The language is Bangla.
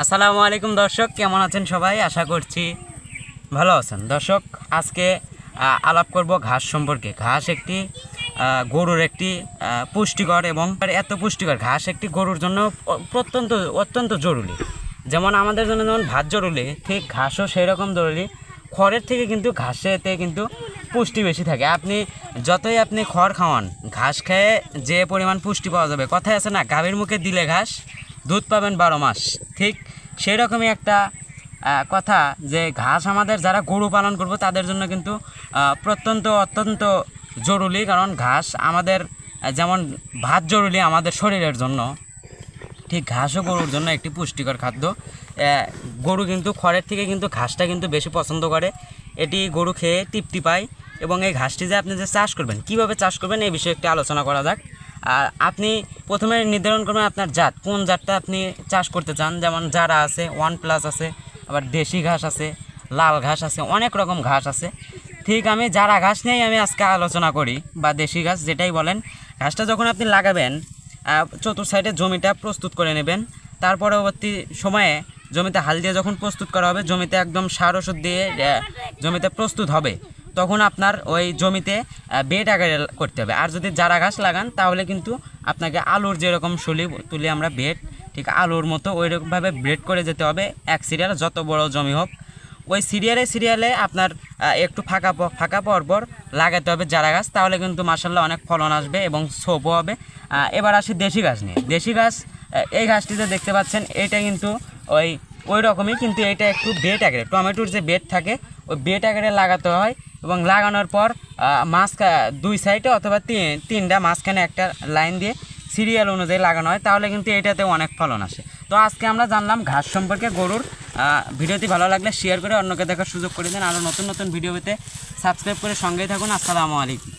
আসসালামু আলাইকুম দর্শক, কেমন আছেন সবাই? আশা করছি ভালো আছেন। দর্শক, আজকে আলাপ করব ঘাস সম্পর্কে। ঘাস একটি গরুর একটি পুষ্টিকর এবং এত পুষ্টিকর ঘাস একটি গরুর জন্য অত্যন্ত জরুরি। যেমন আমাদের জন্য যেমন ভাত জরুরি, ঠিক ঘাসও সেই রকম জরুরি। খড়ের থেকে কিন্তু ঘাসেতে কিন্তু পুষ্টি বেশি থাকে। আপনি যতই খড় খাওয়ান, ঘাস খেয়ে যে পরিমাণ পুষ্টি পাওয়া যাবে, কথায় আছে না, গাভীর মুখে দিলে ঘাস দুধ পাবেন 12 মাস। ঠিক সেই রকমই একটা কথা যে ঘাস আমাদের যারা গরু পালন করব তাদের জন্য কিন্তু অত্যন্ত জরুরি। কারণ ঘাস আমাদের যেমন ভাত জরুরি আমাদের শরীরের জন্য, ঠিক ঘাসও গরুর জন্য একটি পুষ্টিকর খাদ্য। গরু কিন্তু খড়ের থেকে কিন্তু ঘাসটা কিন্তু বেশি পছন্দ করে। এটি গরু খেয়ে তৃপ্তি পায়। এবং এই ঘাসটি যে আপনি যে চাষ করবেন, কিভাবে চাষ করবেন এই বিষয়ে একটু আলোচনা করা যাক। আর আপনি প্রথমে নির্ধারণ করবেন আপনার জাত, কোন জাতটা আপনি চাষ করতে চান। যেমন যারা আছে, 1+ আছে, আবার দেশি ঘাস আছে, লাল ঘাস আছে, অনেক রকম ঘাস আছে। ঠিক আমি যারা ঘাস নিয়েই আমি আজকে আলোচনা করি, বা দেশি ঘাস যেটাই বলেন। ঘাসটা যখন আপনি লাগাবেন, চতুর্থ সাইডে জমিটা প্রস্তুত করে নেবেন। তার পরবর্তী সময়ে জমিতে হাল দিয়ে যখন প্রস্তুত করা হবে, জমিতে একদম সার ওষুধ দিয়ে জমিতে প্রস্তুত হবে, তখন আপনার ওই জমিতে বেড আকারে করতে হবে। আর যদি চারা ঘাস লাগান তাহলে কিন্তু আপনাকে আলুর যেরকম তুলি আমরা বেড, ঠিক আলুর মতো ওইরকমভাবে বেড করে যেতে হবে। এক সিরিয়াল যত বড় জমি হোক, ওই সিরিয়ালে আপনার একটু ফাঁকা পর লাগাতে হবে চারা গাছ। তাহলে কিন্তু মাশাআল্লাহ অনেক ফলন আসবে এবং ছোপও হবে। এবার আসি দেশি ঘাস নিয়ে। দেশি ঘাস, এই ঘাসটিতে দেখতে পাচ্ছেন, এটা কিন্তু ওই রকমই, কিন্তু এটা একটু বেড আকারে, টমেটোর যে বেড থাকে ওই বেড আকারে লাগাতে হয়। এবং লাগানোর পর দুই সাইডে অথবা তিনটা মাঝখানে একটা লাইন দিয়ে সিরিয়াল অনুযায়ী লাগানো হয়, তাহলে কিন্তু এটাতে অনেক ফলন আসে। তো আজকে আমরা জানলাম ঘাস সম্পর্কে গরুর। ভিডিওটি ভালো লাগলে শেয়ার করে অন্যকে দেখার সুযোগ করে দিন। আরও নতুন ভিডিও পেতে সাবস্ক্রাইব করে সঙ্গেই থাকুন। আসসালামু আলাইকুম।